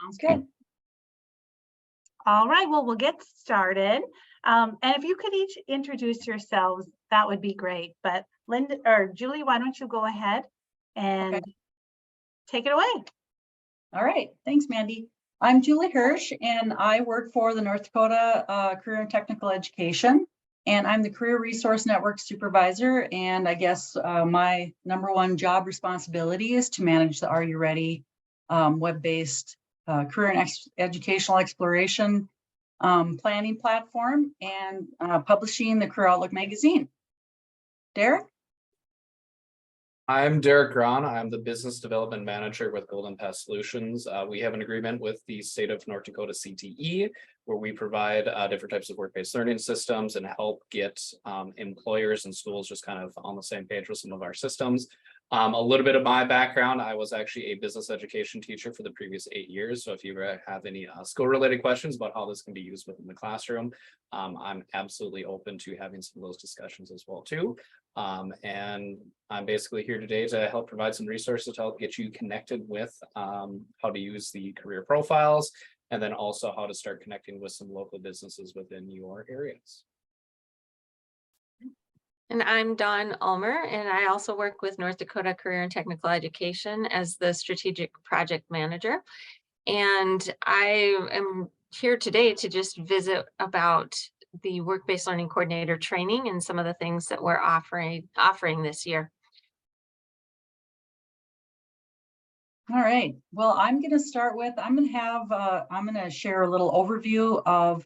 Sounds good. All right, well, we'll get started. And if you could each introduce yourselves, that would be great. But Linda or Julie, why don't you go ahead and take it away? All right. Thanks, Mandy. I'm Julie Hirsch, and I work for the North Dakota Career and Technical Education, and I'm the Career Resource Network Supervisor. And I guess my number one job responsibility is to manage the Are You Ready web-based career and educational exploration planning platform and publishing the Career Outlook magazine. Derek? I'm Derek Grahn. I'm the Business Development Manager with Golden Path Solutions. We have an agreement with the state of North Dakota CTE, where we provide different types of work-based learning systems and help get employers and schools just kind of on the same page with some of our systems. A little bit of my background, I was actually a business education teacher for the previous 8 years. So if you have any school-related questions about how this can be used within the classroom, I'm absolutely open to having some of those discussions as well too. And I'm basically here today to help provide some resources to help get you connected with how to use the career profiles, and then also how to start connecting with some local businesses within your areas. And I'm Dawn Ulmer, and I also work with North Dakota Career and Technical Education as the Strategic Project Manager. And I am here today to just visit about the Work-Based Learning Coordinator training and some of the things that we're offering this year. All right. Well, I'm going to start with, I'm going to share a little overview of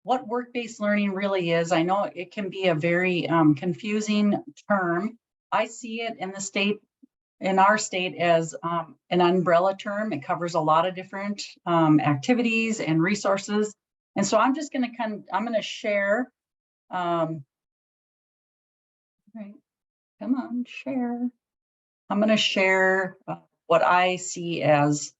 what work-based learning really is. I know it can be a very confusing term. I see it in our state as an umbrella term. It covers a lot of different activities and resources. And so I'm just going to I'm going to share. Right. Come on, share. I'm going to share what I see as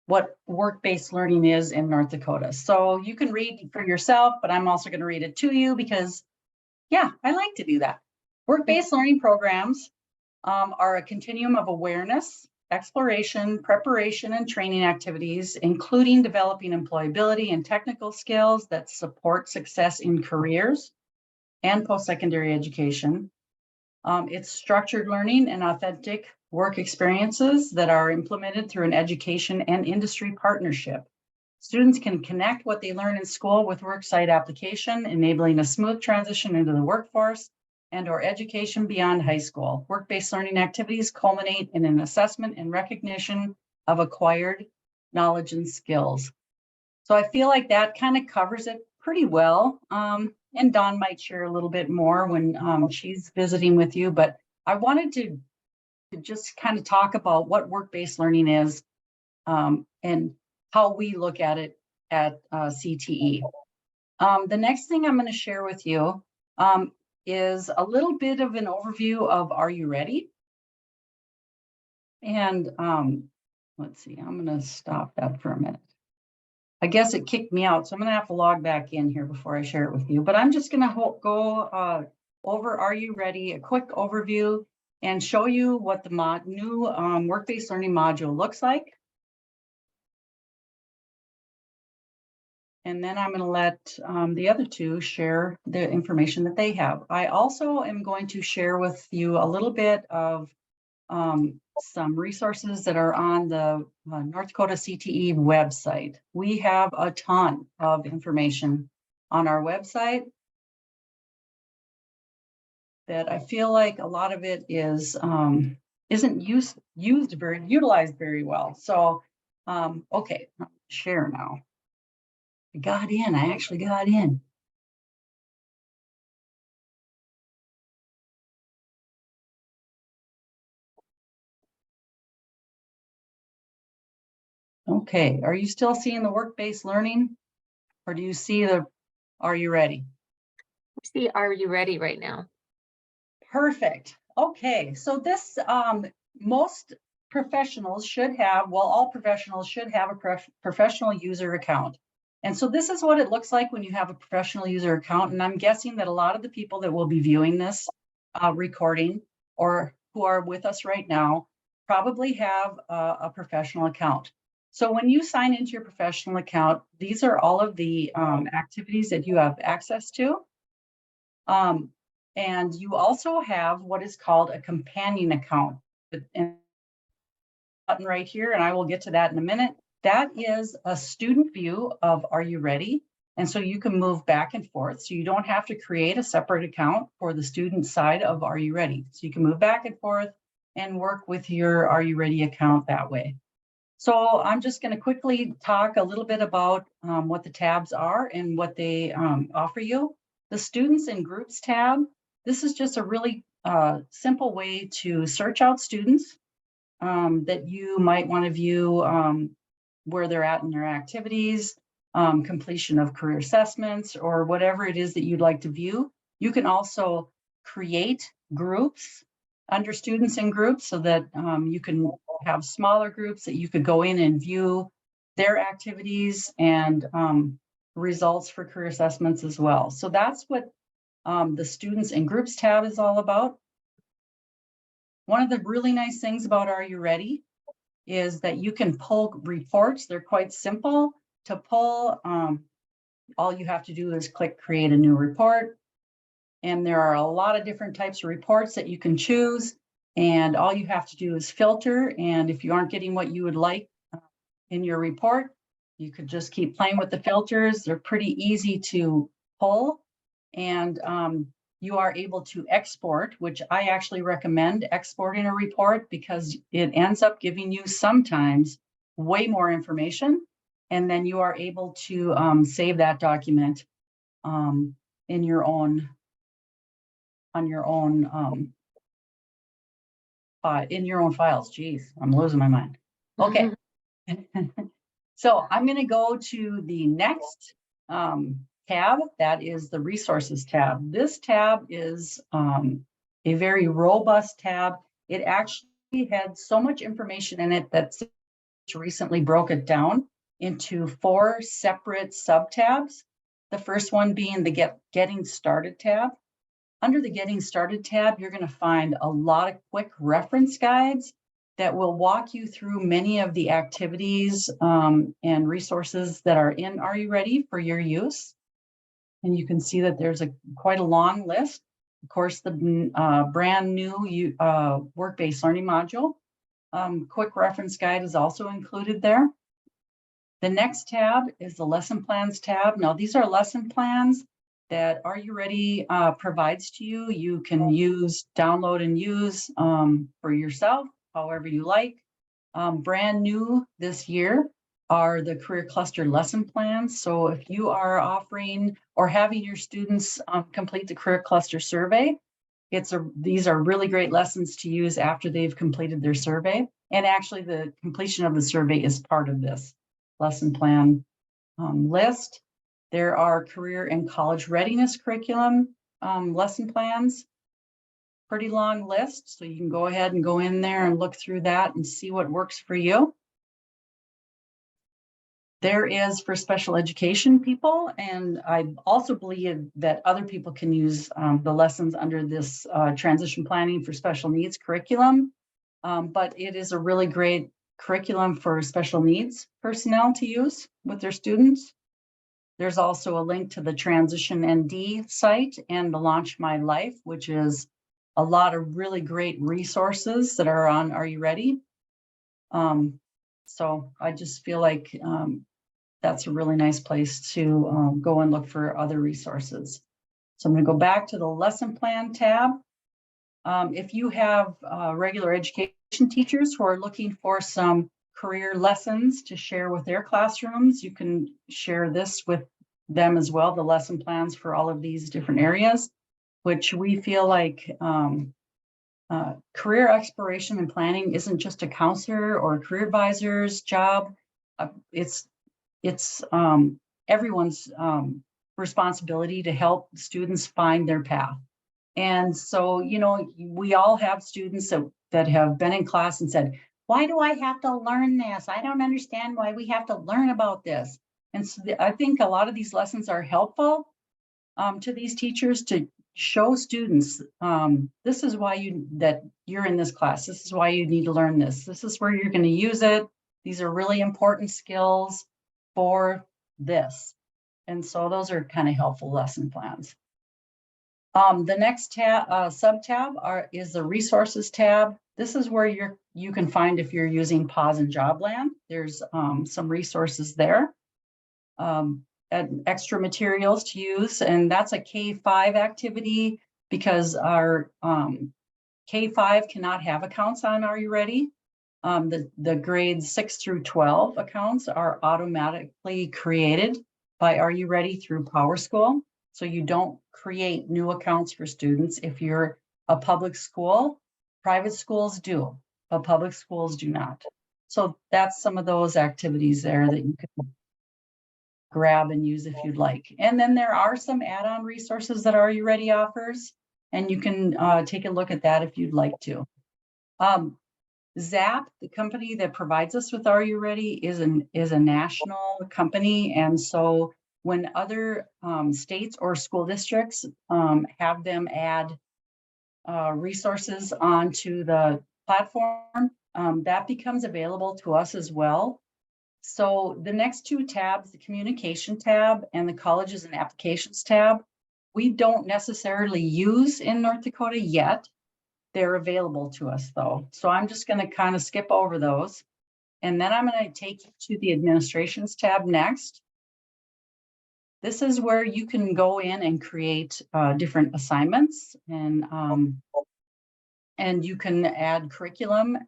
what work-based learning is in North Dakota. So you can read for yourself, but I'm also going to read it to you because, yeah, I like to do that. Work-based learning programs are a continuum of awareness, exploration, preparation, and training activities, including developing employability and technical skills that support success in careers and post-secondary education. It's structured learning and authentic work experiences that are implemented through an education and industry partnership. Students can connect what they learn in school with worksite application, enabling a smooth transition into the workforce and/or education beyond high school. Work-based learning activities culminate in an assessment and recognition of acquired knowledge and skills. So I feel like that kind of covers it pretty well. And Dawn might share a little bit more when she's visiting with you, but I wanted to just kind of talk about what work-based learning is and how we look at it at CTE. The next thing I'm going to share with you is a little bit of an overview of Are You Ready? And let's see, I'm going to stop that for a minute. I guess it kicked me out, so I'm going to have to log back in here before I share it with you. But I'm just going to go over Are You Ready? A quick overview and show you what the new work-based learning module looks like. And then I'm going to let the other two share the information that they have. I also am going to share with you a little bit of some resources that are on the North Dakota CTE website. We have a ton of information on our website that I feel like a lot of it is isn't utilized very well. So okay, share now. I got in. I actually got in. Okay, are you still seeing the work-based learning? Or do you see the Are You Ready? See, Are You Ready right now? Perfect. Okay, so this most professionals should have, well, all professionals should have a professional user account. And so this is what it looks like when you have a professional user account. And I'm guessing that a lot of the people that will be viewing this recording or who are with us right now probably have a professional account. So when you sign into your professional account, these are all of the activities that you have access to. And you also have what is called a companion account. And button right here, and I will get to that in a minute. That is a student view of Are You Ready? And so you can move back and forth. So you don't have to create a separate account for the student side of Are You Ready? So you can move back and forth and work with your Are You Ready account that way. So I'm just going to quickly talk a little bit about what the tabs are and what they offer you. The Students and Groups tab, this is just a really simple way to search out students that you might want to view where they're at in their activities, completion of career assessments, or whatever it is that you'd like to view. You can also create groups under Students and Groups so that you can have smaller groups that you could go in and view their activities and results for career assessments as well. So that's what the Students and Groups tab is all about. One of the really nice things about Are You Ready is that you can pull reports. They're quite simple to pull. All you have to do is click Create a New Report. And there are a lot of different types of reports that you can choose. And all you have to do is filter. And if you aren't getting what you would like in your report, you could just keep playing with the filters. They're pretty easy to pull. And you are able to export, which I actually recommend exporting a report because it ends up giving you sometimes way more information. And then you are able to save that document in your own, on your own, in your own files. Geez, I'm losing my mind. Okay. So I'm going to go to the next tab. That is the Resources tab. This tab is a very robust tab. It actually had so much information in it that recently broke it down into 4 separate sub-tabs. The first one being the Getting Started tab. Under the Getting Started tab, you're going to find a lot of quick reference guides that will walk you through many of the activities and resources that are in Are You Ready for your use. And you can see that there's quite a long list. Of course, the brand new work-based learning module. Quick reference guide is also included there. The next tab is the Lesson Plans tab. Now, these are lesson plans that Are You Ready provides to you. You can download and use for yourself, however you like. Brand new this year are the Career Cluster lesson plans. So if you are offering or having your students complete the Career Cluster survey, these are really great lessons to use after they've completed their survey. And actually the completion of the survey is part of this lesson plan list. There are career and college readiness curriculum lesson plans. Pretty long list, so you can go ahead and go in there and look through that and see what works for you. There is for special education people, and I also believe that other people can use the lessons under this transition planning for special needs curriculum, but it is a really great curriculum for special needs personnel to use with their students. There's also a link to the Transition ND site and the Launch My Life, which is a lot of really great resources that are on Are You Ready? So I just feel like that's a really nice place to go and look for other resources. So I'm going to go back to the Lesson Plan tab. If you have regular education teachers who are looking for some career lessons to share with their classrooms, you can share this with them as well, the lesson plans for all of these different areas, which we feel like career exploration and planning isn't just a counselor or a career advisor's job. It's everyone's responsibility to help students find their path. And so, you know, we all have students that have been in class and said, why do I have to learn this? I don't understand why we have to learn about this. And so I think a lot of these lessons are helpful to these teachers to show students, this is why you're in this class. This is why you need to learn this. This is where you're going to use it. These are really important skills for this. And so those are kind of helpful lesson plans. The next tab, sub-tab is the resources tab. This is where you can find if you're using Pause and Jobland. There's some resources there. And extra materials to use, and that's a K-5 activity because our K-5 cannot have accounts on Are You Ready? The grades 6 through 12 accounts are automatically created by Are You Ready through PowerSchool. So you don't create new accounts for students if you're a public school. Private schools do, but public schools do not. So that's some of those activities there that you can grab and use if you'd like. And then there are some add-on resources that Are You Ready offers, and you can take a look at that if you'd like to. Zap, the company that provides us with Are You Ready, is a national company, and so when other states or school districts have them add resources onto the platform, that becomes available to us as well. So the next two tabs, the communication tab and the colleges and applications tab, we don't necessarily use in North Dakota yet. They're available to us though. So I'm just going to kind of skip over those. And then I'm going to take you to the administrations tab next. This is where you can go in and create different assignments, and you can add curriculum.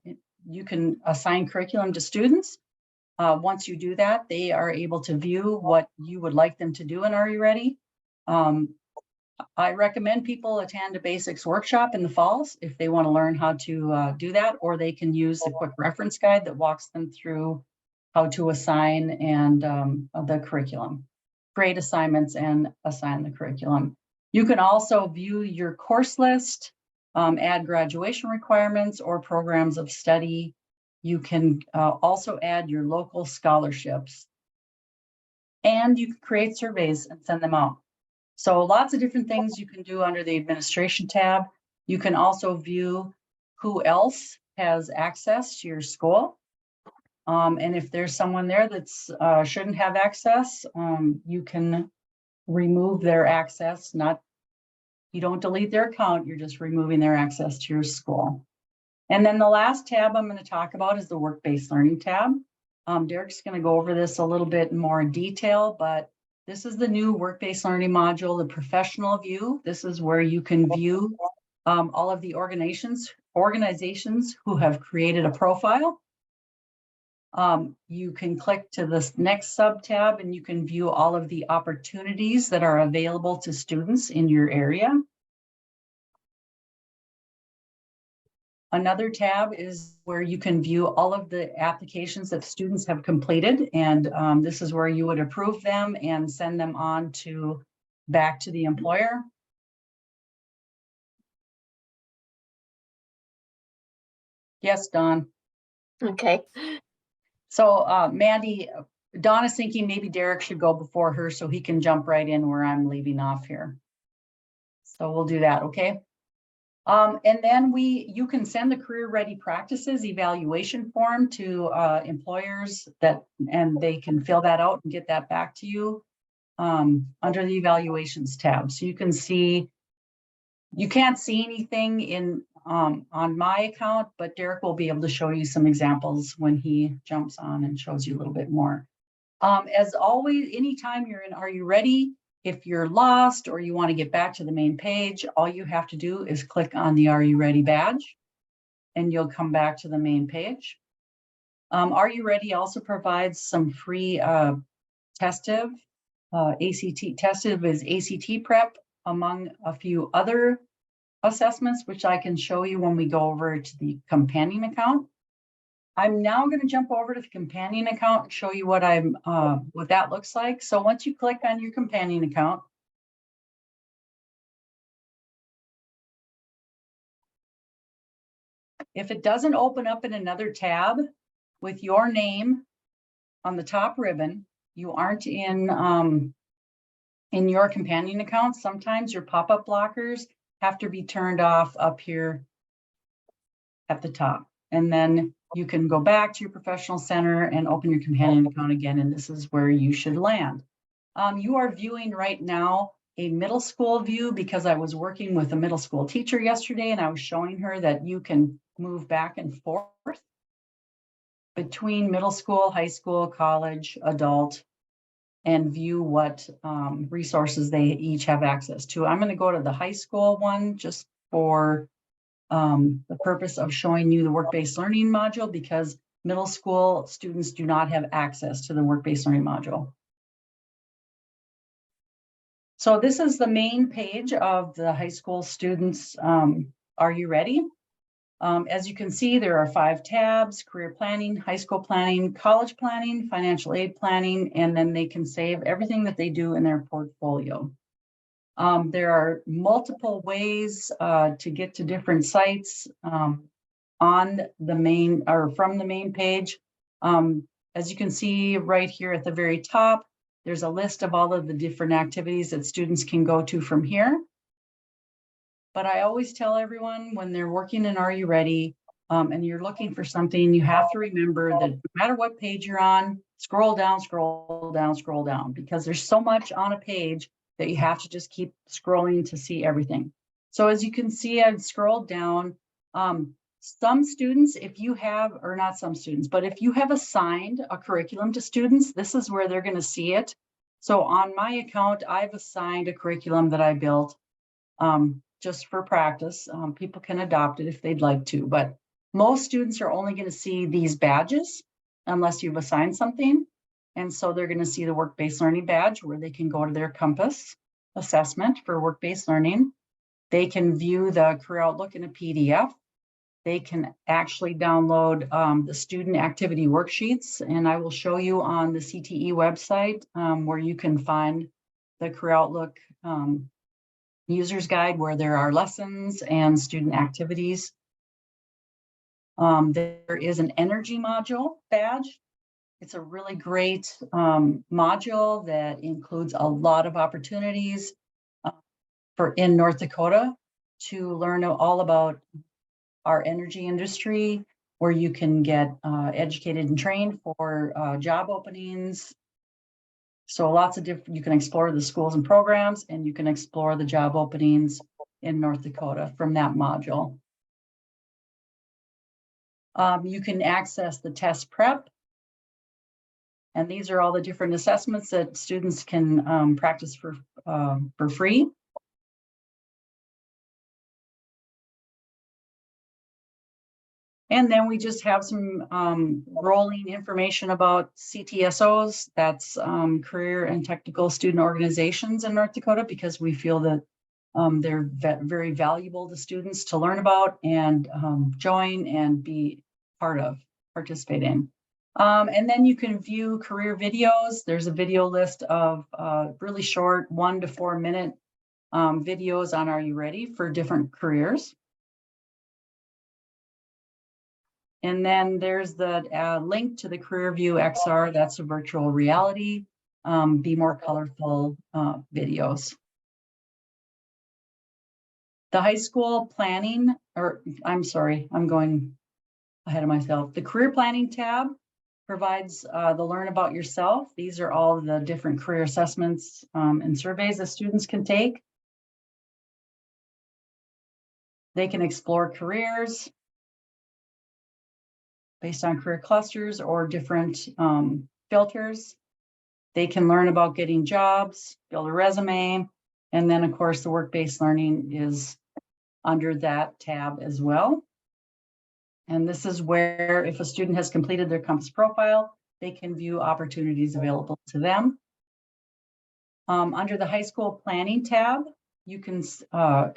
You can assign curriculum to students. Once you do that, they are able to view what you would like them to do in Are You Ready? I recommend people attend a basics workshop in the falls if they want to learn how to do that, or they can use the quick reference guide that walks them through how to assign and the curriculum, create assignments and assign the curriculum. You can also view your course list, add graduation requirements or programs of study. You can also add your local scholarships, and you can create surveys and send them out. So lots of different things you can do under the administration tab. You can also view who else has access to your school. And if there's someone there that's shouldn't have access, you can remove their access. You don't delete their account, you're just removing their access to your school. And then the last tab I'm going to talk about is the work-based learning tab. Derek's going to go over this a little bit more in detail, but this is the new work-based learning module, the professional view. This is where you can view all of the organizations who have created a profile. You can click to this next sub tab and you can view all of the opportunities that are available to students in your area. Another tab is where you can view all of the applications that students have completed, and this is where you would approve them and send them on back to the employer. Yes, Dawn. Okay. So Mandy, Dawn is thinking maybe Derek should go before her so he can jump right in where I'm leaving off here. So we'll do that, okay? And then you can send the Career Ready Practices evaluation form to employers and they can fill that out and get that back to you under the evaluations tab. So you can see, you can't see anything on my account, but Derek will be able to show you some examples when he jumps on and shows you a little bit more. As always, anytime you're in Are You Ready? If you're lost or you want to get back to the main page, all you have to do is click on the Are You Ready badge and you'll come back to the main page. Are You Ready also provides some free Testiv. Testiv is ACT prep among a few other assessments, which I can show you when we go over to the companion account. I'm now going to jump over to the companion account and show you what that looks like. So once you click on your companion account, if it doesn't open up in another tab with your name on the top ribbon, you aren't in in your companion account, sometimes your pop-up blockers have to be turned off up here at the top. And then you can go back to your professional center and open your companion account again, and this is where you should land. You are viewing right now a middle school view because I was working with a middle school teacher yesterday and I was showing her that you can move back and forth between middle school, high school, college, adult, and view what resources they each have access to. I'm going to go to the high school one just for the purpose of showing you the work-based learning module because middle school students do not have access to the work-based learning module. So this is the main page of the high school students. Are you ready? As you can see, there are 5 tabs: career planning, high school planning, college planning, financial aid planning, and then they can save everything that they do in their portfolio. There are multiple ways to get to different sites on the main or from the main page. As you can see right here at the very top, there's a list of all of the different activities that students can go to from here. But I always tell everyone when they're working in Are You Ready and you're looking for something, you have to remember that no matter what page you're on, scroll down, scroll down, scroll down, because there's so much on a page that you have to just keep scrolling to see everything. So as you can see, I've scrolled down. Some students, if you have, or not some students, but if you have assigned a curriculum to students, this is where they're going to see it. So on my account, I've assigned a curriculum that I built just for practice. People can adopt it if they'd like to, but most students are only going to see these badges unless you've assigned something. And so they're going to see the work-based learning badge where they can go to their Compass assessment for work-based learning. They can view the Career Outlook in a PDF. They can actually download the student activity worksheets, and I will show you on the CTE website where you can find the Career Outlook user's guide where there are lessons and student activities. There is an energy module badge. It's a really great module that includes a lot of opportunities in North Dakota to learn all about our energy industry, where you can get educated and trained for job openings. So lots of different, you can explore the schools and programs, and you can explore the job openings in North Dakota from that module. You can access the test prep. And these are all the different assessments that students can practice for free. And then we just have some rolling information about CTSOs, that's career and technical student organizations in North Dakota, because we feel that they're very valuable to students to learn about and join and be part of, participate in. And then you can view career videos. There's a video list of really short 1 to 4 minute videos on Are You Ready for different careers. And then there's the link to the Career View XR. That's a virtual reality, be more colorful videos. The high school planning, or I'm sorry, I'm going ahead of myself. The career planning tab provides the learn about yourself. These are all the different career assessments and surveys that students can take. They can explore careers based on career clusters or different filters. They can learn about getting jobs, build a resume, and then of course the work-based learning is under that tab as well. And this is where if a student has completed their Compass profile, they can view opportunities available to them. Under the high school planning tab, you can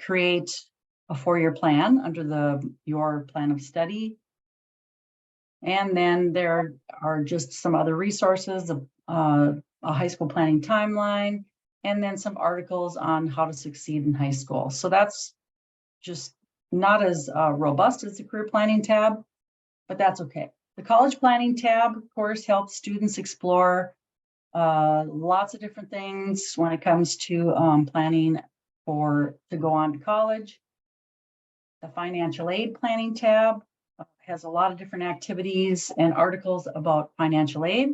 create a 4-year plan under your plan of study. And then there are just some other resources, a high school planning timeline, and then some articles on how to succeed in high school. So that's just not as robust as the career planning tab, but that's okay. The college planning tab, of course, helps students explore Lots of different things when it comes to planning to go on to college. The financial aid planning tab has a lot of different activities and articles about financial aid.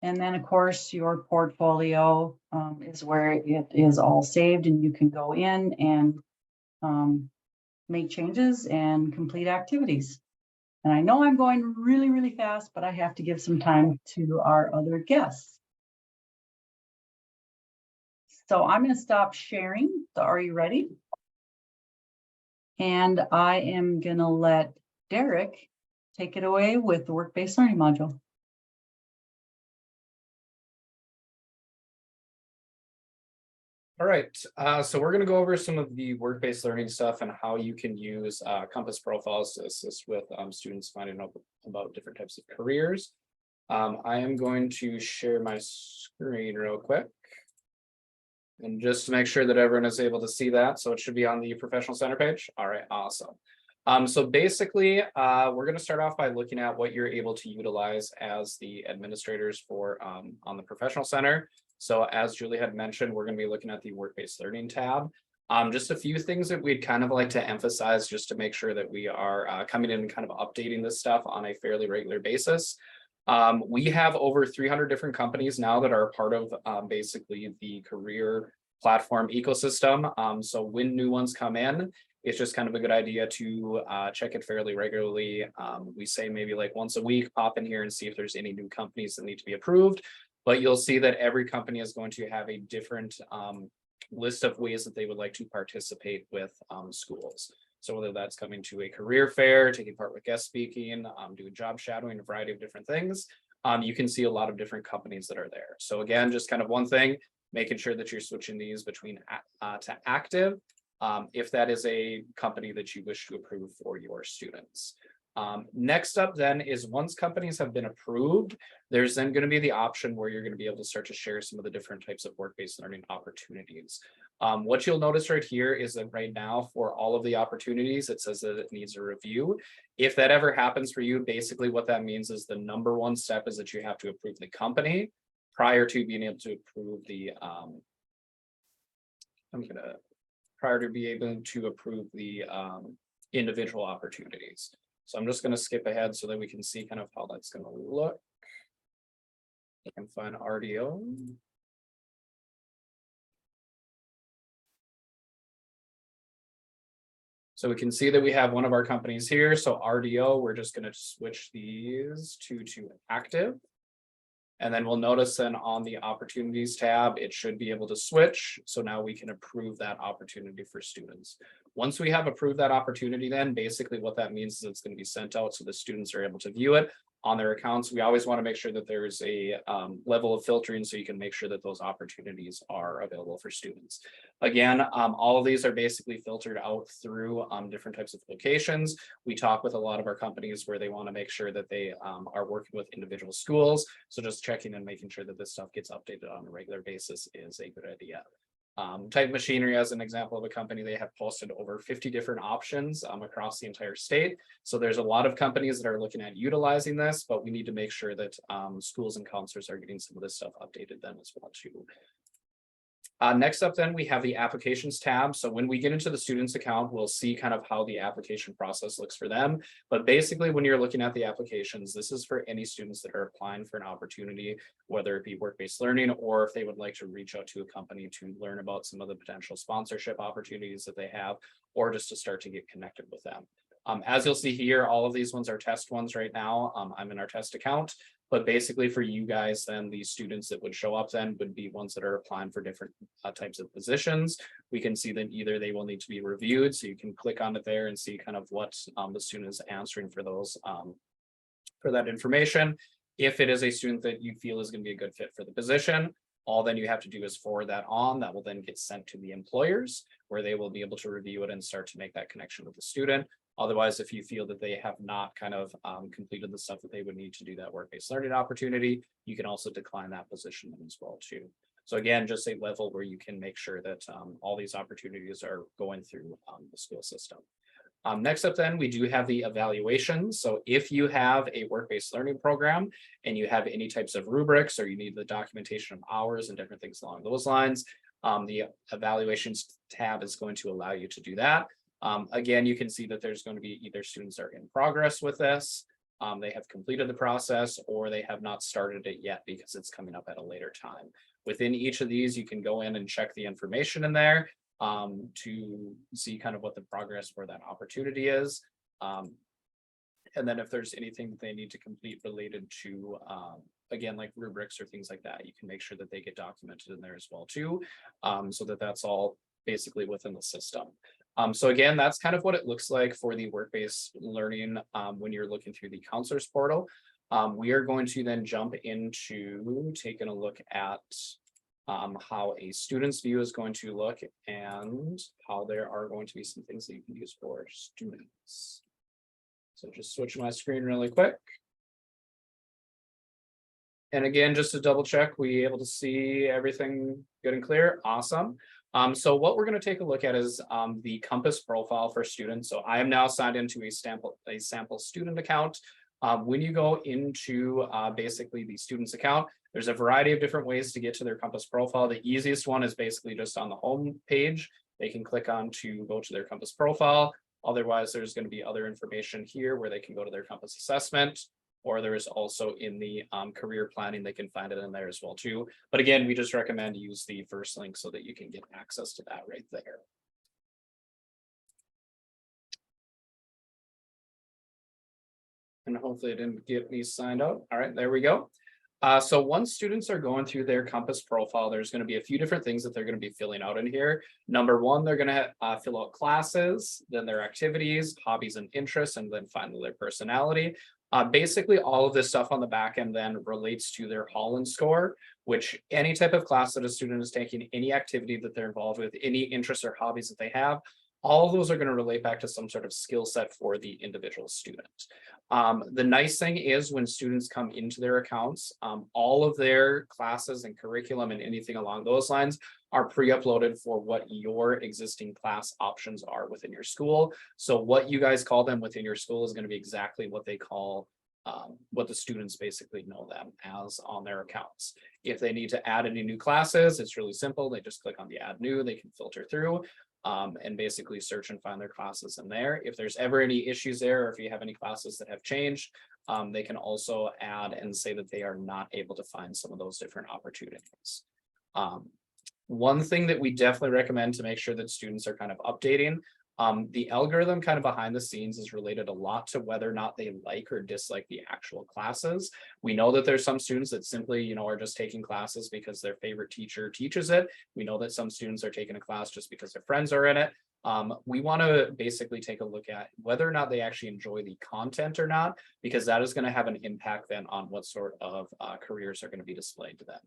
And then, of course, your portfolio is where it is all saved, and you can go in and make changes and complete activities. And I know I'm going really, really fast, but I have to give some time to our other guests. So I'm going to stop sharing. So are you ready? And I am going to let Derek take it away with the work-based learning module. All right, so we're going to go over some of the work-based learning stuff and how you can use Compass profiles to assist with students finding out about different types of careers. I am going to share my screen real quick. And just to make sure that everyone is able to see that, so it should be on the professional center page. All right, awesome. So basically, we're going to start off by looking at what you're able to utilize as the administrators for on the professional center. So as Julie had mentioned, we're going to be looking at the work-based learning tab. Just a few things that we'd kind of like to emphasize just to make sure that we are coming in and kind of updating this stuff on a fairly regular basis. We have over 300 different companies now that are part of basically the career platform ecosystem. So when new ones come in, it's just kind of a good idea to check it fairly regularly. We say maybe like once a week, pop in here and see if there's any new companies that need to be approved. But you'll see that every company is going to have a different list of ways that they would like to participate with schools. So whether that's coming to a career fair, taking part with guest speaking, doing job shadowing, a variety of different things, you can see a lot of different companies that are there. So again, just kind of one thing, making sure that you're switching these between to active, if that is a company that you wish to approve for your students. Next up then is once companies have been approved, there's then going to be the option where you're going to be able to start to share some of the different types of work-based learning opportunities. What you'll notice right here is that right now for all of the opportunities, it says that it needs a review. If that ever happens for you, basically what that means is the number one step is that you have to approve the company prior to being able to approve the, prior to be able to approve the individual opportunities. So I'm just going to skip ahead so that we can see kind of how that's going to look. I can find RDO. So we can see that we have one of our companies here. So RDO, we're just going to switch these to active. And then we'll notice then on the opportunities tab, it should be able to switch. So now we can approve that opportunity for students. Once we have approved that opportunity, then basically what that means is it's going to be sent out so the students are able to view it on their accounts. We always want to make sure that there's a level of filtering so you can make sure that those opportunities are available for students. Again, all of these are basically filtered out through different types of locations. We talk with a lot of our companies where they want to make sure that they are working with individual schools. So just checking and making sure that this stuff gets updated on a regular basis is a good idea. Type Machinery, as an example of a company, they have posted over 50 different options across the entire state. So there's a lot of companies that are looking at utilizing this, but we need to make sure that schools and counselors are getting some of this stuff updated then as well too. Next up then we have the applications tab. So when we get into the student's account, we'll see kind of how the application process looks for them. But basically when you're looking at the applications, this is for any students that are applying for an opportunity, whether it be work-based learning or if they would like to reach out to a company to learn about some of the potential sponsorship opportunities that they have, or just to start to get connected with them. As you'll see here, all of these ones are test ones right now. I'm in our test account. But basically for you guys, then the students that would show up then would be ones that are applying for different types of positions. We can see that either they will need to be reviewed. So you can click on it there and see kind of what the student is answering for those for that information. If it is a student that you feel is going to be a good fit for the position, all then you have to do is forward that on. That will then get sent to the employers where they will be able to review it and start to make that connection with the student. Otherwise, if you feel that they have not kind of completed the stuff that they would need to do that work-based learning opportunity, you can also decline that position as well too. So again, just a level where you can make sure that all these opportunities are going through the school system. Next up then, we do have the evaluations. So if you have a work-based learning program and you have any types of rubrics or you need the documentation of hours and different things along those lines, the evaluations tab is going to allow you to do that. Again, you can see that there's going to be either students are in progress with this, they have completed the process, or they have not started it yet because it's coming up at a later time. Within each of these, you can go in and check the information in there to see kind of what the progress for that opportunity is. And then if there's anything that they need to complete related to, again, like rubrics or things like that, you can make sure that they get documented in there as well too, so that that's all basically within the system. So again, that's kind of what it looks like for the work-based learning when you're looking through the counselor's portal. We are going to then jump into taking a look at how a student's view is going to look and how there are going to be some things that you can use for students. So just switch my screen really quick. And again, just to double check, we able to see everything good and clear? Awesome. So what we're going to take a look at is the Compass profile for students. So I am now signed into a sample student account. When you go into basically the student's account, there's a variety of different ways to get to their Compass profile. The easiest one is basically just on the home page. They can click on to go to their Compass profile. Otherwise, there's going to be other information here where they can go to their Compass assessment, or there is also in the career planning, they can find it in there as well too. But again, we just recommend to use the first link so that you can get access to that right there. And hopefully it didn't get me signed out. All right, there we go. So once students are going through their Compass profile, there's going to be a few different things that they're going to be filling out in here. Number one, they're going to fill out classes, then their activities, hobbies and interests, and then finally their personality. Basically, all of this stuff on the back end then relates to their Holland score, which any type of class that a student is taking, any activity that they're involved with, any interests or hobbies that they have, all of those are going to relate back to some sort of skill set for the individual student. The nice thing is when students come into their accounts, all of their classes and curriculum and anything along those lines are pre-uploaded for what your existing class options are within your school. So what you guys call them within your school is going to be exactly what they call what the students basically know them as on their accounts. If they need to add any new classes, it's really simple. They just click on the add new, they can filter through and basically search and find their classes in there. If there's ever any issues there, or if you have any classes that have changed, they can also add and say that they are not able to find some of those different opportunities. One thing that we definitely recommend to make sure that students are kind of updating, the algorithm kind of behind the scenes is related a lot to whether or not they like or dislike the actual classes. We know that there's some students that simply, are just taking classes because their favorite teacher teaches it. We know that some students are taking a class just because their friends are in it. We want to basically take a look at whether or not they actually enjoy the content or not, because that is going to have an impact then on what sort of careers are going to be displayed to them.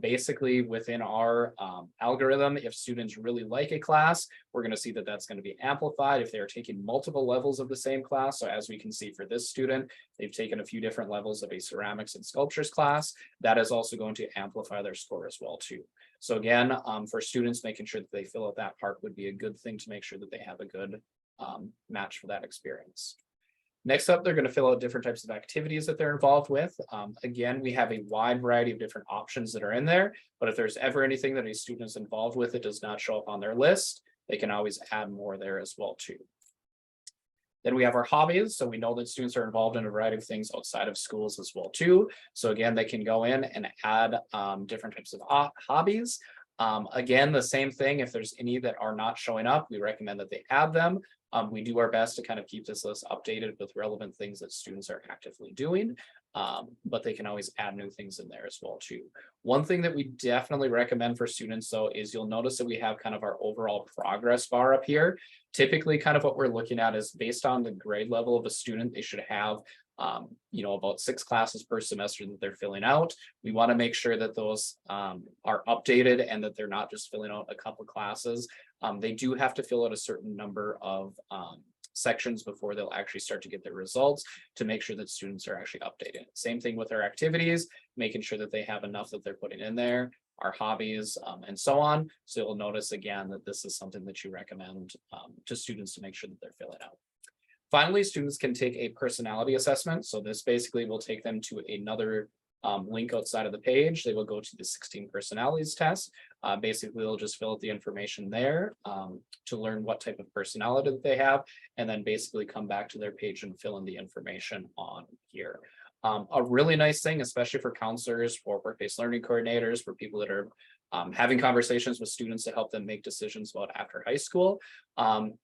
Basically within our algorithm, if students really like a class, we're going to see that that's going to be amplified if they're taking multiple levels of the same class. So as we can see for this student, they've taken a few different levels of a ceramics and sculptures class. That is also going to amplify their score as well too. So again, for students, making sure that they fill out that part would be a good thing to make sure that they have a good match for that experience. Next up, they're going to fill out different types of activities that they're involved with. Again, we have a wide variety of different options that are in there, but if there's ever anything that a student is involved with that does not show up on their list, they can always add more there as well too. Then we have our hobbies. So we know that students are involved in a variety of things outside of schools as well too. So again, they can go in and add different types of hobbies. Again, the same thing, if there's any that are not showing up, we recommend that they add them. We do our best to kind of keep this list updated with relevant things that students are actively doing, but they can always add new things in there as well too. One thing that we definitely recommend for students though is you'll notice that we have kind of our overall progress bar up here. Typically kind of what we're looking at is based on the grade level of a student, they should have about 6 classes per semester that they're filling out. We want to make sure that those are updated and that they're not just filling out a couple classes. They do have to fill out a certain number of sections before they'll actually start to get their results to make sure that students are actually updated. Same thing with our activities, making sure that they have enough that they're putting in there. our hobbies, and so on. So you'll notice again that this is something that you recommend to students to make sure that they're filling out. Finally, students can take a personality assessment. So this basically will take them to another link outside of the page. They will go to the 16 personalities test. Basically, they'll just fill out the information there to learn what type of personality that they have, and then basically come back to their page and fill in the information on here. A really nice thing, especially for counselors, for work-based learning coordinators, for people that are having conversations with students to help them make decisions about after high school.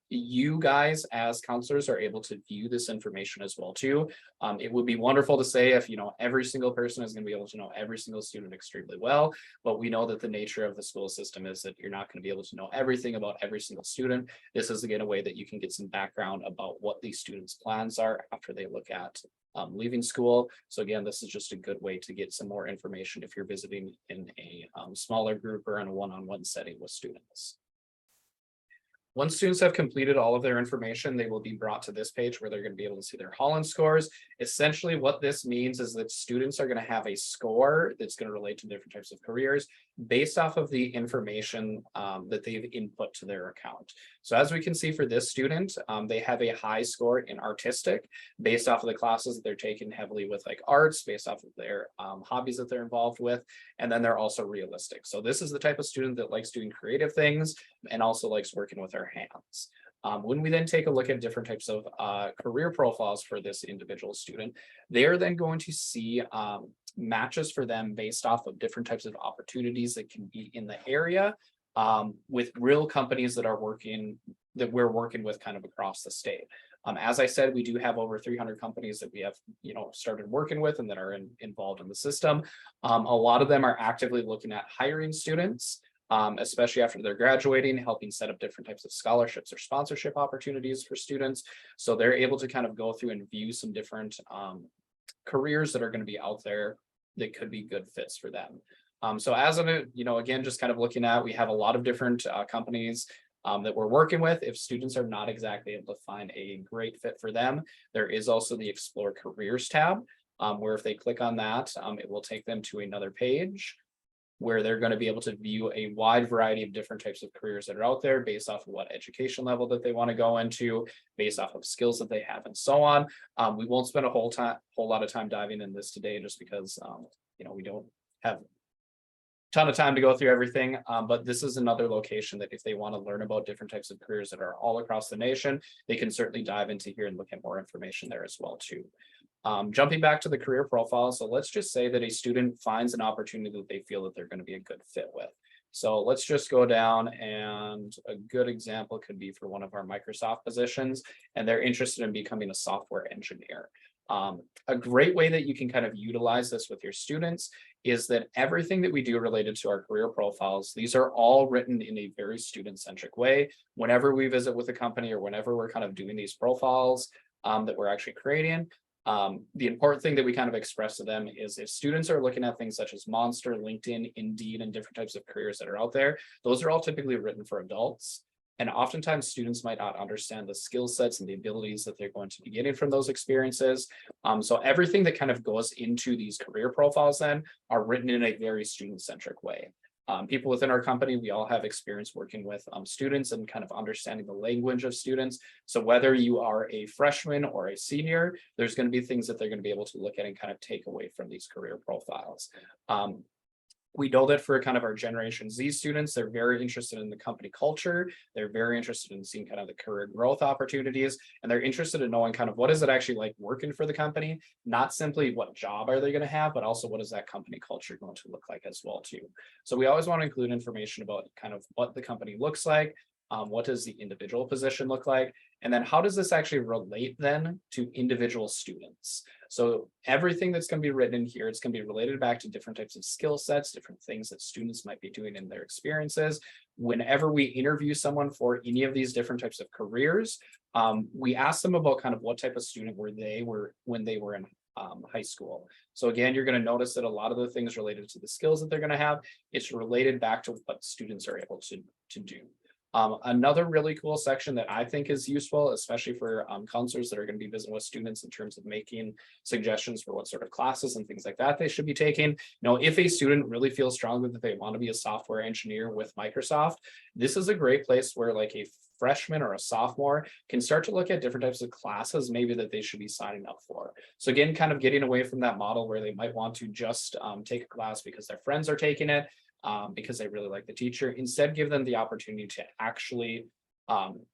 You guys as counselors are able to view this information as well too. It would be wonderful to say if, every single person is going to be able to know every single student extremely well, but we know that the nature of the school system is that you're not going to be able to know everything about every single student. This is again a way that you can get some background about what these students' plans are after they look at leaving school. So again, this is just a good way to get some more information if you're visiting in a smaller group or in a one-on-one setting with students. Once students have completed all of their information, they will be brought to this page where they're going to be able to see their Holland scores. Essentially, what this means is that students are going to have a score that's going to relate to different types of careers based off of the information that they've input to their account. So as we can see for this student, they have a high score in artistic based off of the classes that they're taking heavily with, like arts, based off of their hobbies that they're involved with. And then they're also realistic. So this is the type of student that likes doing creative things and also likes working with their hands. When we then take a look at different types of career profiles for this individual student, they're then going to see matches for them based off of different types of opportunities that can be in the area with real companies that we're working with kind of across the state. As I said, we do have over 300 companies that we have, started working with and that are involved in the system. A lot of them are actively looking at hiring students, especially after they're graduating, helping set up different types of scholarships or sponsorship opportunities for students. So they're able to kind of go through and view some different careers that are going to be out there that could be good fits for them. So as of it, again, just kind of looking at, we have a lot of different companies that we're working with. If students are not exactly able to find a great fit for them, there is also the Explore Careers tab, where if they click on that, it will take them to another page where they're going to be able to view a wide variety of different types of careers that are out there based off of what education level that they want to go into, based off of skills that they have, and so on. We won't spend a whole lot of time diving in this today, just because we don't have a ton of time to go through everything. But this is another location that if they want to learn about different types of careers that are all across the nation, they can certainly dive into here and look at more information there as well too. Jumping back to the career profile, so let's just say that a student finds an opportunity that they feel that they're going to be a good fit with. So let's just go down, and a good example could be for one of our Microsoft positions, and they're interested in becoming a software engineer. A great way that you can kind of utilize this with your students is that everything that we do related to our career profiles, these are all written in a very student-centric way. Whenever we visit with a company or whenever we're kind of doing these profiles that we're actually creating, the important thing that we kind of express to them is if students are looking at things such as Monster, LinkedIn, Indeed, and different types of careers that are out there, those are all typically written for adults. And oftentimes students might not understand the skill sets and the abilities that they're going to be getting from those experiences. So everything that kind of goes into these career profiles then are written in a very student-centric way. People within our company, we all have experience working with students and kind of understanding the language of students. So whether you are a freshman or a senior, there's going to be things that they're going to be able to look at and kind of take away from these career profiles. We know that for kind of our Generation Z students, they're very interested in the company culture. They're very interested in seeing kind of the career growth opportunities, and they're interested in knowing kind of what is it actually like working for the company, not simply what job are they going to have, but also what is that company culture going to look like as well too. So we always want to include information about kind of what the company looks like, what does the individual position look like, and then how does this actually relate then to individual students. So everything that's going to be written in here, it's going to be related back to different types of skill sets, different things that students might be doing in their experiences. Whenever we interview someone for any of these different types of careers, we ask them about kind of what type of student when they were in high school. So again, you're going to notice that a lot of the things related to the skills that they're going to have, it's related back to what students are able to do. Another really cool section that I think is useful, especially for counselors that are going to be visiting with students in terms of making suggestions for what sort of classes and things like that they should be taking. If a student really feels strongly that they want to be a software engineer with Microsoft, this is a great place where like a freshman or a sophomore can start to look at different types of classes maybe that they should be signing up for. So again, kind of getting away from that model where they might want to just take a class because their friends are taking it, because they really like the teacher. Instead, give them the opportunity to actually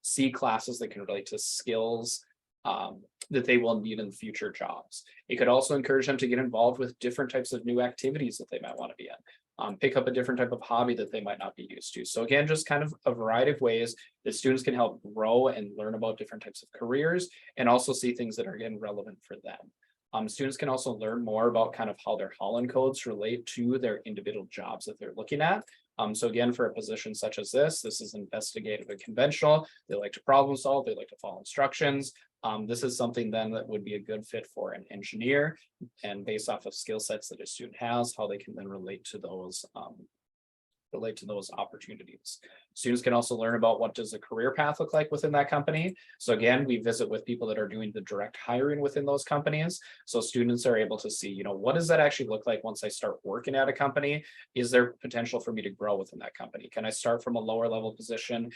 see classes that can relate to skills that they will need in future jobs. It could also encourage them to get involved with different types of new activities that they might want to be in. Pick up a different type of hobby that they might not be used to. So again, just kind of a variety of ways that students can help grow and learn about different types of careers and also see things that are again relevant for them. Students can also learn more about kind of how their Holland codes relate to their individual jobs that they're looking at. So again, for a position such as this is investigative and conventional. They like to problem solve, they like to follow instructions. This is something then that would be a good fit for an engineer, and based off of skill sets that a student has, how they can then relate to those opportunities. Students can also learn about what does a career path look like within that company. So again, we visit with people that are doing the direct hiring within those companies. So students are able to see, what does that actually look like once I start working at a company? Is there potential for me to grow within that company? Can I start from a lower level position,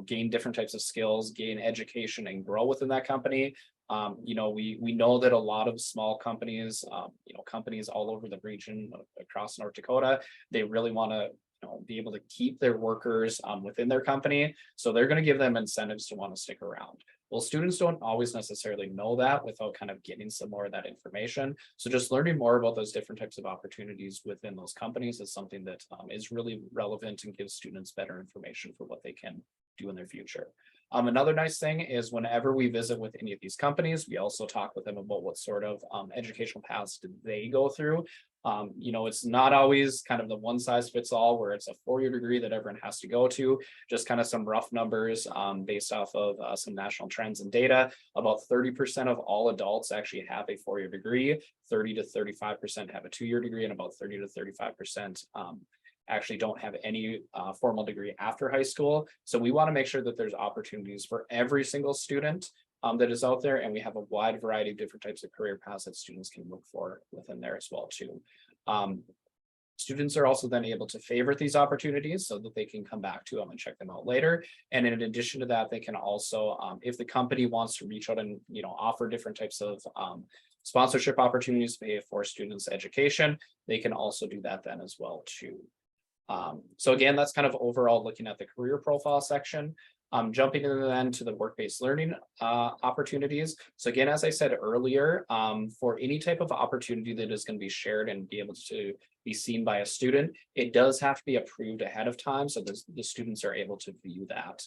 gain different types of skills, gain education and grow within that company? We know that a lot of small companies, companies all over the region across North Dakota, they really want to be able to keep their workers within their company. So they're going to give them incentives to want to stick around. Well, students don't always necessarily know that without kind of getting some more of that information. So just learning more about those different types of opportunities within those companies is something that is really relevant and gives students better information for what they can do in their future. Another nice thing is whenever we visit with any of these companies, we also talk with them about what sort of educational paths did they go through. It's not always kind of the one size fits all where it's a 4-year degree that everyone has to go to. Just kind of some rough numbers based off of some national trends and data. About 30% of all adults actually have a 4-year degree, 30 to 35% have a 2-year degree, and about 30 to 35% actually don't have any formal degree after high school. So we want to make sure that there's opportunities for every single student that is out there, and we have a wide variety of different types of career paths that students can look for within there as well too. Students are also then able to favorite these opportunities so that they can come back to them and check them out later. And in addition to that, they can also, if the company wants to reach out and offer different types of sponsorship opportunities to pay for students' education, they can also do that then as well too. So again, that's kind of overall looking at the career profile section. Jumping in then to the work-based learning opportunities. So again, as I said earlier, for any type of opportunity that is going to be shared and be able to be seen by a student, it does have to be approved ahead of time so the students are able to view that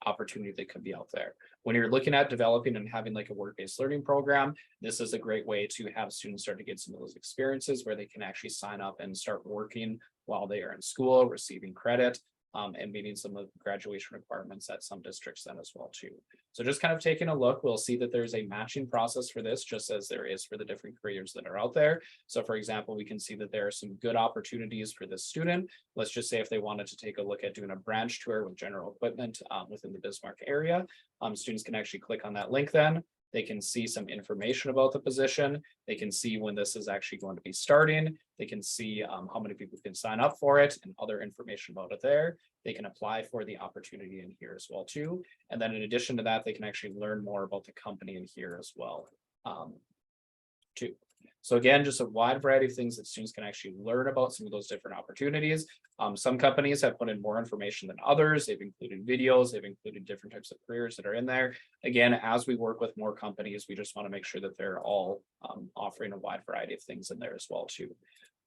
opportunity that could be out there. When you're looking at developing and having like a work-based learning program, this is a great way to have students start to get some of those experiences where they can actually sign up and start working while they are in school, receiving credit, and meeting some of the graduation requirements at some districts then as well too. So just kind of taking a look, we'll see that there's a matching process for this, just as there is for the different careers that are out there. So for example, we can see that there are some good opportunities for this student. Let's just say if they wanted to take a look at doing a branch tour with general equipment within the Bismarck area, students can actually click on that link then. They can see some information about the position. They can see when this is actually going to be starting. They can see how many people can sign up for it and other information about it there. They can apply for the opportunity in here as well too. And then in addition to that, they can actually learn more about the company in here as well too. So again, just a wide variety of things that students can actually learn about some of those different opportunities. Some companies have put in more information than others. They've included videos, they've included different types of careers that are in there. Again, as we work with more companies, we just want to make sure that they're all offering a wide variety of things in there as well too.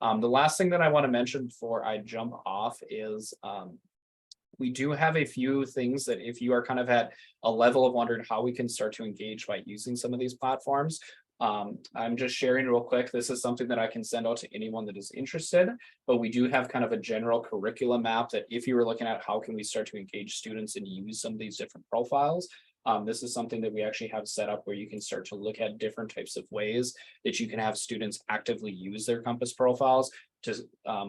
The last thing that I want to mention before I jump off is we do have a few things that if you are kind of at a level of wondering how we can start to engage by using some of these platforms, I'm just sharing real quick. This is something that I can send out to anyone that is interested, but we do have kind of a general curriculum map that if you were looking at how can we start to engage students and use some of these different profiles, this is something that we actually have set up where you can start to look at different types of ways that you can have students actively use their Compass profiles to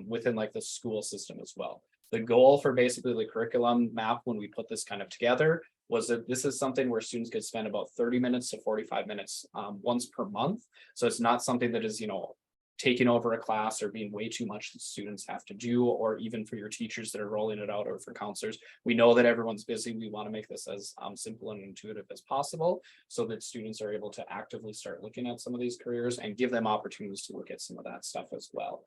within like the school system as well. The goal for basically the curriculum map when we put this kind of together was that this is something where students could spend about 30 minutes to 45 minutes once per month. So it's not something that is, taking over a class or being way too much that students have to do, or even for your teachers that are rolling it out, or for counselors. We know that everyone's busy. We want to make this as simple and intuitive as possible so that students are able to actively start looking at some of these careers and give them opportunities to look at some of that stuff as well.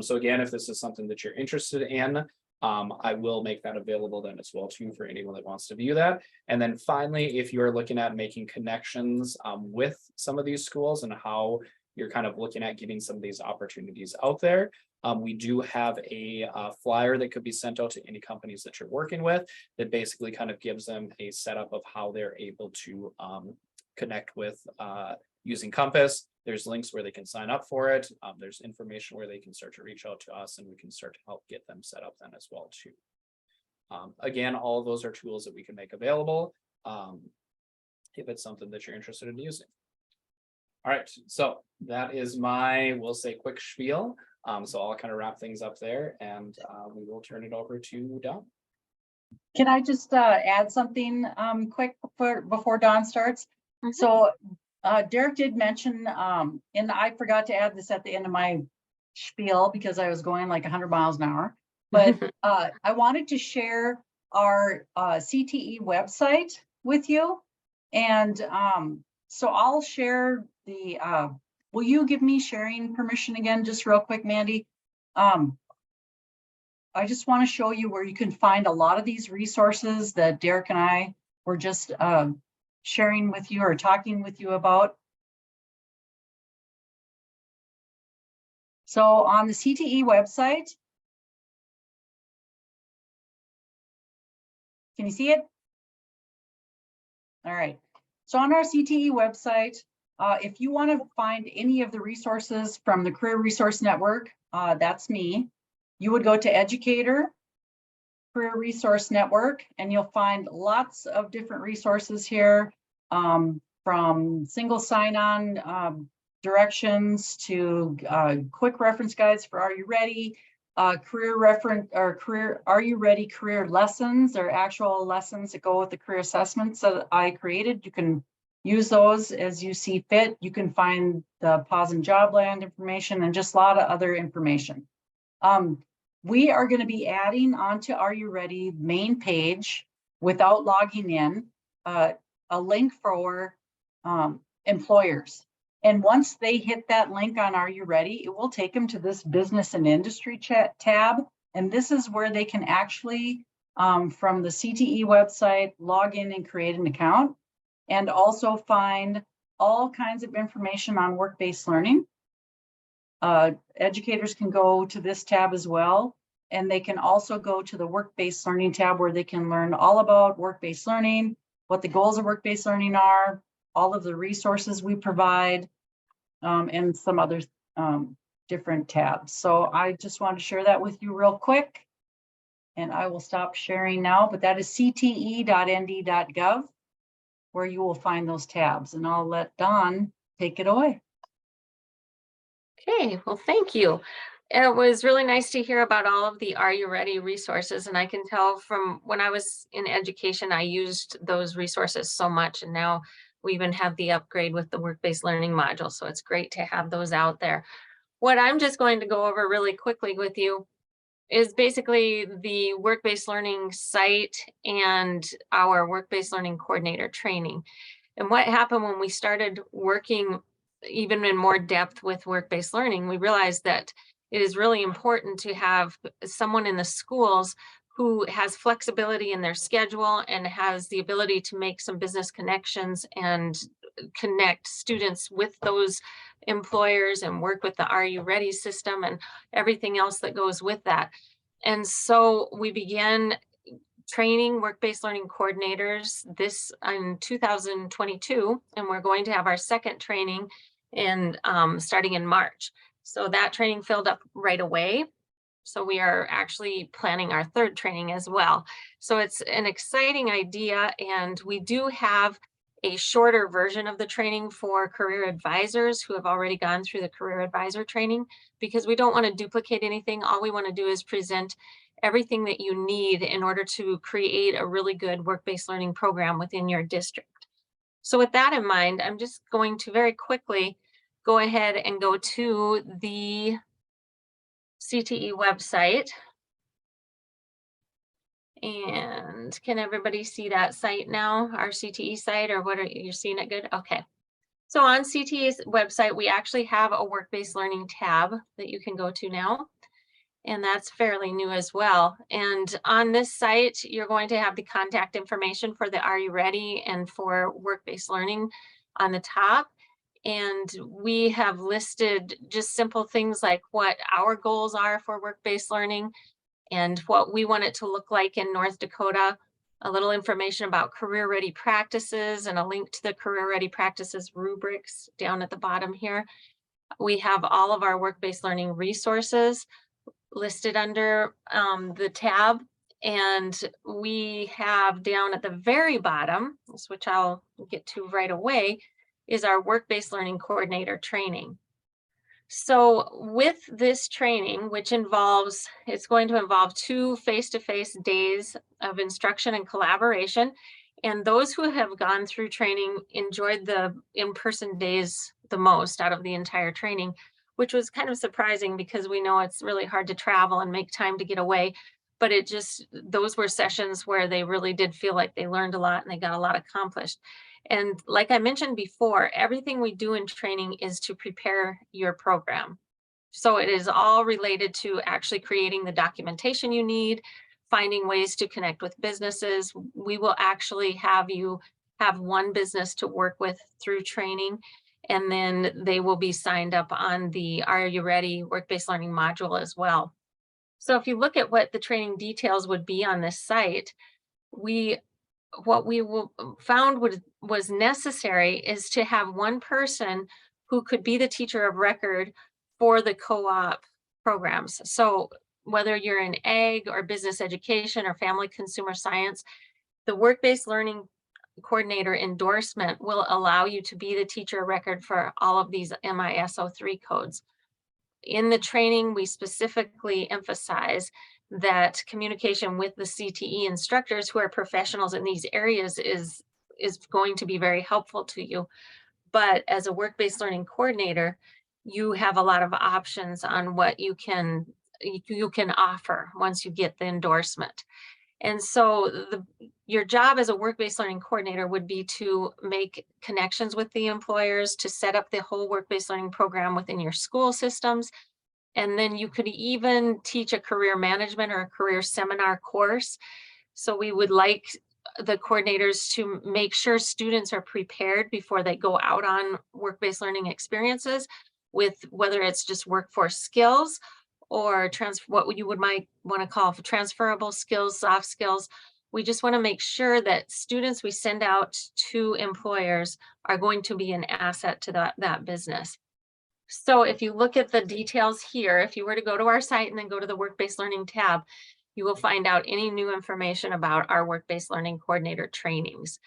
So again, if this is something that you're interested in, I will make that available then as well too for anyone that wants to view that. And then finally, if you're looking at making connections with some of these schools and how you're kind of looking at getting some of these opportunities out there, we do have a flyer that could be sent out to any companies that you're working with that basically kind of gives them a setup of how they're able to connect with using Compass. There's links where they can sign up for it. There's information where they can start to reach out to us, and we can start to help get them set up then as well too. Again, all of those are tools that we can make available if it's something that you're interested in using. All right, so that is my, we'll say, quick spiel. So I'll kind of wrap things up there, and we will turn it over to Dawn. Can I just add something quick before Dawn starts? Mhm. So Derek did mention, and I forgot to add this at the end of my spiel because I was going like 100 miles an hour. But I wanted to share our CTE website with you. And so I'll share the, will you give me sharing permission again, just real quick, Mandy? I just want to show you where you can find a lot of these resources that Derek and I were just sharing with you or talking with you about. So on the CTE website, can you see it? All right. So on our CTE website, if you want to find any of the resources from the Career Resource Network, that's me. You would go to Educator, Career Resource Network, and you'll find lots of different resources here, from single sign-on directions to quick reference guides for Are You Ready? Career reference or career Are You Ready career lessons, or actual lessons that go with the career assessments that I created. You can use those as you see fit. You can find the PAWS and Jobland information and just a lot of other information. We are going to be adding onto Are You Ready main page, without logging in, a link for employers. And once they hit that link on Are You Ready, it will take them to this business and industry chat tab. And this is where they can actually, from the CTE website, log in and create an account, and also find all kinds of information on work-based learning. Educators can go to this tab as well, and they can also go to the work-based learning tab where they can learn all about work-based learning, what the goals of work-based learning are, all of the resources we provide, and some other different tabs. So I just want to share that with you real quick, and I will stop sharing now, but that is cte.nd.gov, where you will find those tabs, and I'll let Dawn take it away. Okay, well, thank you. It was really nice to hear about all of the Are You Ready resources. And I can tell from when I was in education, I used those resources so much. And now we even have the upgrade with the work-based learning module. So it's great to have those out there. What I'm just going to go over really quickly with you is basically the work-based learning site and our work-based learning coordinator training. And what happened when we started working even in more depth with work-based learning, we realized that it is really important to have someone in the schools who has flexibility in their schedule and has the ability to make some business connections and connect students with those employers and work with the Are You Ready system and everything else that goes with that. And so we began training work-based learning coordinators this in 2022, and we're going to have our second training in starting in March. So that training filled up right away. So we are actually planning our third training as well. So it's an exciting idea, and we do have a shorter version of the training for career advisors who have already gone through the career advisor training, because we don't want to duplicate anything. All we want to do is present everything that you need in order to create a really good work-based learning program within your district. So with that in mind, I'm just going to very quickly go ahead and go to the CTE website. And can everybody see that site now, our CTE site, or what are you seeing it good? Okay. So on CTE's website, we actually have a work-based learning tab that you can go to now. And that's fairly new as well. And on this site, you're going to have the contact information for the Are You Ready and for work-based learning on the top. And we have listed just simple things like what our goals are for work-based learning and what we want it to look like in North Dakota, a little information about career ready practices and a link to the career ready practices rubrics down at the bottom here. We have all of our work-based learning resources listed under the tab. And we have down at the very bottom, which I'll get to right away, is our work-based learning coordinator training. So with this training, which it's going to involve 2 face-to-face days of instruction and collaboration. And those who have gone through training enjoyed the in-person days the most out of the entire training, which was kind of surprising because we know it's really hard to travel and make time to get away. But those were sessions where they really did feel like they learned a lot and they got a lot accomplished. And like I mentioned before, everything we do in training is to prepare your program. So it is all related to actually creating the documentation you need, finding ways to connect with businesses. We will actually have you have one business to work with through training, and then they will be signed up on the Are You Ready work-based learning module as well. So if you look at what the training details would be on this site, what we found was necessary is to have one person who could be the teacher of record for the co-op programs. So whether you're in ag or business education or family consumer science, the work-based learning coordinator endorsement will allow you to be the teacher of record for all of these MISO 3 codes. In the training, we specifically emphasize that communication with the CTE instructors who are professionals in these areas is going to be very helpful to you. But as a work-based learning coordinator, you have a lot of options on what you can offer once you get the endorsement. And so your job as a work-based learning coordinator would be to make connections with the employers, to set up the whole work-based learning program within your school systems. And then you could even teach a career management or a career seminar course. So we would like the coordinators to make sure students are prepared before they go out on work-based learning experiences with whether it's just workforce skills or what you might want to call transferable skills, soft skills. We just want to make sure that students we send out to employers are going to be an asset to that business. So if you look at the details here, if you were to go to our site and then go to the work-based learning tab, you will find out any new information about our work-based learning coordinator trainings.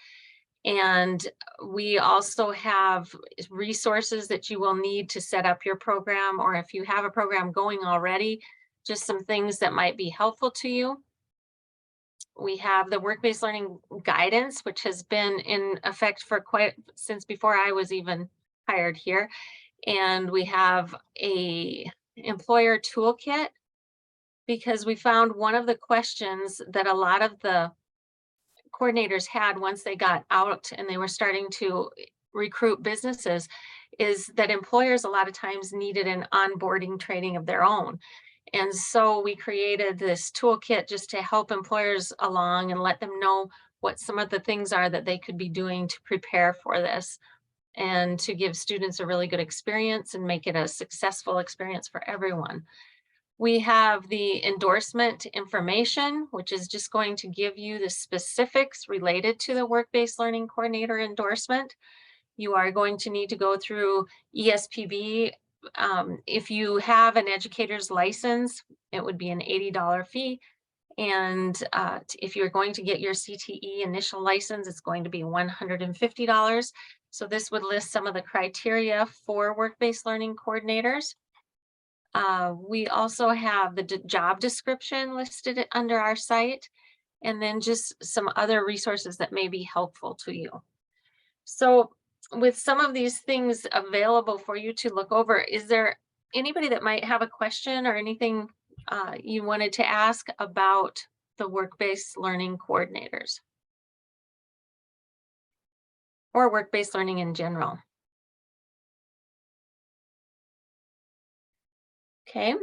And we also have resources that you will need to set up your program, or if you have a program going already, just some things that might be helpful to you. We have the work-based learning guidance, which has been in effect for since before I was even hired here. And we have a employer toolkit, because we found one of the questions that a lot of the coordinators had once they got out and they were starting to recruit businesses is that employers a lot of times needed an onboarding training of their own. And so we created this toolkit just to help employers along and let them know what some of the things are that they could be doing to prepare for this and to give students a really good experience and make it a successful experience for everyone. We have the endorsement information, which is just going to give you the specifics related to the work-based learning coordinator endorsement. You are going to need to go through ESPB. If you have an educator's license, it would be an $80 fee. And if you're going to get your CTE initial license, it's going to be $150. So this would list some of the criteria for work-based learning coordinators. We also have the job description listed under our site, and then just some other resources that may be helpful to you. So with some of these things available for you to look over, is there anybody that might have a question or anything you wanted to ask about the work-based learning coordinators? Or work-based learning in general? Okay.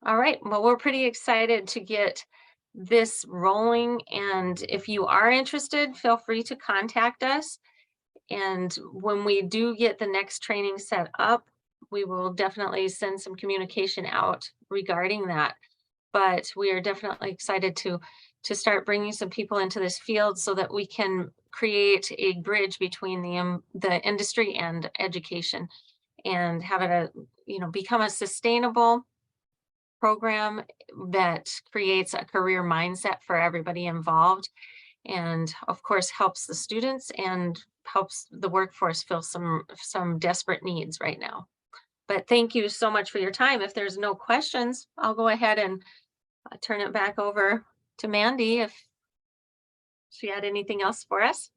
All right, well, we're pretty excited to get this rolling, and if you are interested, feel free to contact us. And when we do get the next training set up, we will definitely send some communication out regarding that. But we are definitely excited to start bringing some people into this field so that we can create a bridge between the industry and education, and have it become a sustainable program that creates a career mindset for everybody involved, and of course helps the students and helps the workforce fill some desperate needs right now. But thank you so much for your time. If there's no questions, I'll go ahead and turn it back over to Mandy if she had anything else for us.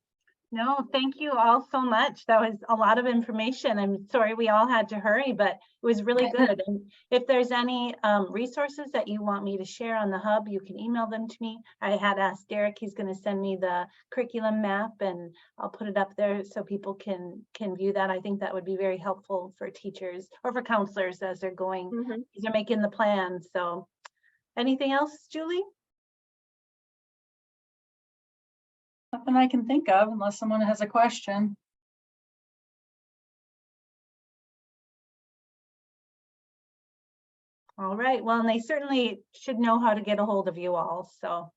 No, thank you all so much. That was a lot of information. I'm sorry we all had to hurry, but it was really good. And if there's any resources that you want me to share on the hub, you can email them to me. I had asked Derek, he's going to send me the curriculum map, and I'll put it up there so people can view that. I think that would be very helpful for teachers or for counselors as they're going, as they're making the plan. So anything else, Julie? Nothing I can think of unless someone has a question. All right, well, and they certainly should know how to get a hold of you all, so.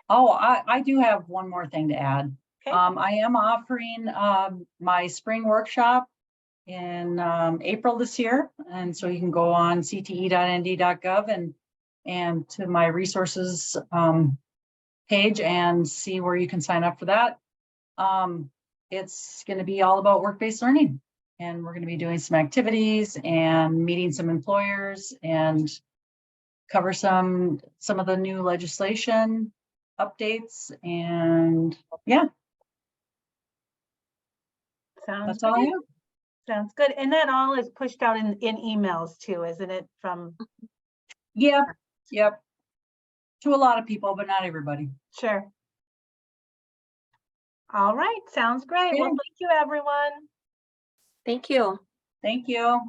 Oh, I do have one more thing to add. Okay. I am offering my spring workshop in April this year. And so you can go on cte.nd.gov and to my resources page and see where you can sign up for that. It's going to be all about work-based learning, and we're going to be doing some activities and meeting some employers and cover some of the new legislation updates. And yeah, Sounds that's all I good. have. Sounds good. And that all is pushed out in emails too, isn't it? From Yep. To a lot of people, but not everybody. sure. All right, sounds great. Well, Okay. thank you, everyone. Thank you. Thank you.